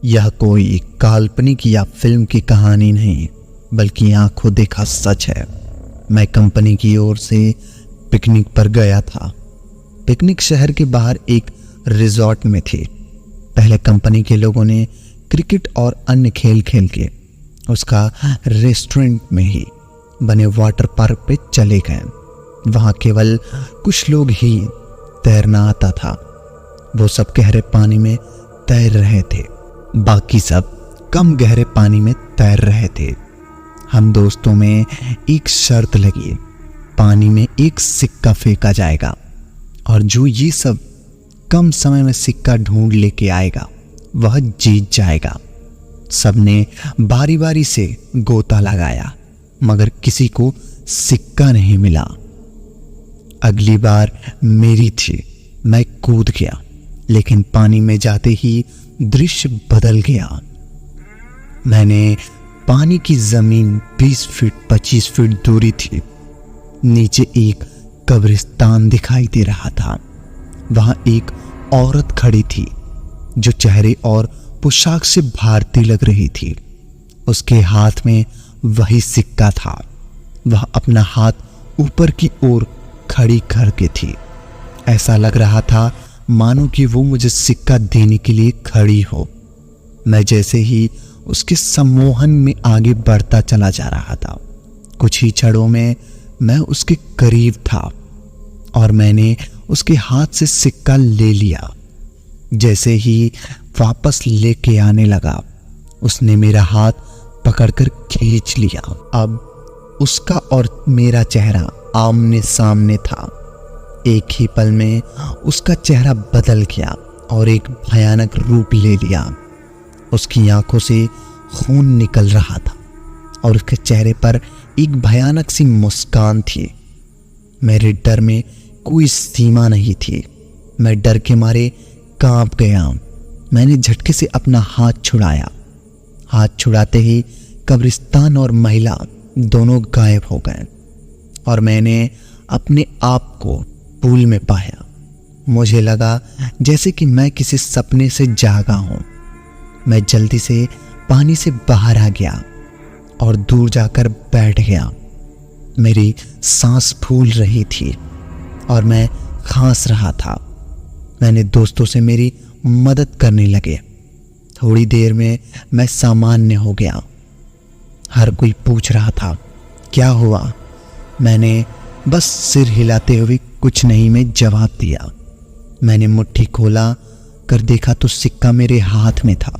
यह कोई काल्पनिक या फिल्म की कहानी नहीं, बल्कि आंखों देखा सच है। मैं कंपनी की ओर से पिकनिक पर गया था। पिकनिक शहर के बाहर एक रिजॉर्ट में थी। पहले कंपनी के लोगों ने क्रिकेट और अन्य खेल खेल के उसका रेस्टोरेंट में ही बने वाटर पार्क पे चले गए। वहां केवल कुछ लोग ही तैरना आता था। वो सब गहरे पानी में तैर रहे थे, बाकी सब कम गहरे पानी में तैर रहे थे। हम दोस्तों में एक शर्त लगी, पानी में एक सिक्का फेंका जाएगा और जो ये सब कम समय में सिक्का ढूंढ लेके आएगा वह जीत जाएगा। सबने बारी बारी से गोता लगाया, मगर किसी को सिक्का नहीं मिला। अगली बार मेरी थी। मैं कूद गया, लेकिन पानी में जाते ही दृश्य बदल गया। मैंने पानी की जमीन 20 फीट 25 फीट दूरी थी। नीचे एक कब्रिस्तान दिखाई दे रहा था। वहां एक औरत खड़ी थी जो चेहरे और पोशाक से भारतीय लग रही थी। उसके हाथ में वही सिक्का था। वह अपना हाथ ऊपर की ओर खड़ी करके थी। ऐसा लग रहा था मानो कि वो मुझे सिक्का देने के लिए खड़ी हो। मैं जैसे ही उसके सम्मोहन में आगे बढ़ता चला जा रहा था, कुछ ही क्षणों में मैं उसके करीब था और मैंने उसके हाथ से सिक्का ले लिया। जैसे ही वापस लेके आने लगा, उसने मेरा हाथ पकड़कर खींच लिया। अब उसका और मेरा चेहरा आमने सामने था। एक ही पल में उसका चेहरा बदल गया और एक भयानक रूप ले लिया। उसकी आंखों से खून निकल रहा था और उसके चेहरे पर एक भयानक सी मुस्कान थी। मेरे डर में कोई सीमा नहीं थी। मैं डर के मारे कांप गया। मैंने झटके से अपना हाथ छुड़ाया। हाथ छुड़ाते ही कब्रिस्तान और महिला दोनों गायब हो गए और मैंने अपने आप को पूल में पाया। मुझे लगा जैसे कि मैं किसी सपने से जागा हूं। मैं जल्दी से पानी से बाहर आ गया और दूर जाकर बैठ गया। मेरी सांस फूल रही थी और मैं खांस रहा था। मैंने दोस्तों से मेरी मदद करने लगे। थोड़ी देर में मैं सामान्य हो गया। हर कोई पूछ रहा था क्या हुआ। मैंने बस सिर हिलाते हुए कुछ नहीं में जवाब दिया। मैंने मुट्ठी खोला कर देखा तो सिक्का मेरे हाथ में था।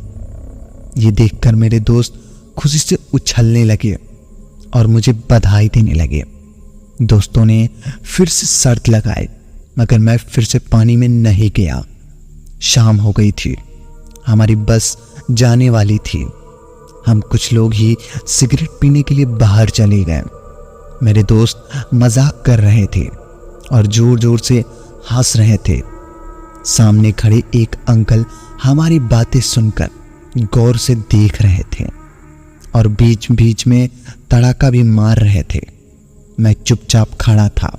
ये देखकर मेरे दोस्त खुशी से उछलने लगे और मुझे बधाई देने लगे। दोस्तों ने फिर से शर्त लगाई, मगर मैं फिर से पानी में नहीं गया। शाम हो गई थी। हमारी बस जाने वाली थी। हम कुछ लोग ही सिगरेट पीने के लिए बाहर चले गए। मेरे दोस्त मजाक कर रहे थे और जोर जोर से हंस रहे थे। सामने खड़े एक अंकल हमारी बातें सुनकर गौर से देख रहे थे और बीच बीच में तड़ाका भी मार रहे थे। मैं चुपचाप खड़ा था।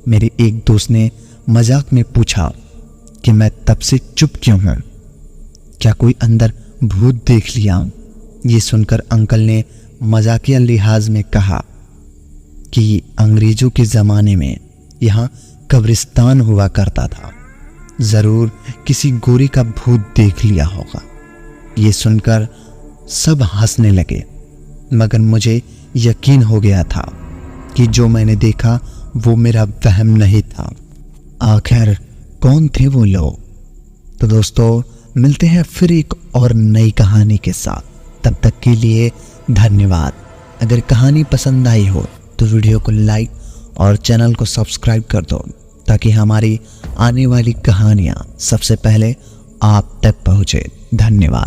मेरे एक दोस्त ने मजाक में पूछा कि मैं तब से चुप क्यों हूं, क्या कोई अंदर भूत देख लिया। ये सुनकर अंकल ने मजाकिया लिहाज में कहा कि अंग्रेजों के ज़माने में यहाँ कब्रिस्तान हुआ करता था, ज़रूर किसी गोरी का भूत देख लिया होगा। ये सुनकर सब हंसने लगे, मगर मुझे यकीन हो गया था कि जो मैंने देखा वो मेरा वहम नहीं था। आखिर कौन थे वो लोग? तो दोस्तों, मिलते हैं फिर एक और नई कहानी के साथ। तब तक के लिए धन्यवाद। अगर कहानी पसंद आई हो तो वीडियो को लाइक और चैनल को सब्सक्राइब कर दो, ताकि हमारी आने वाली कहानियाँ सबसे पहले आप तक पहुँचे। धन्यवाद।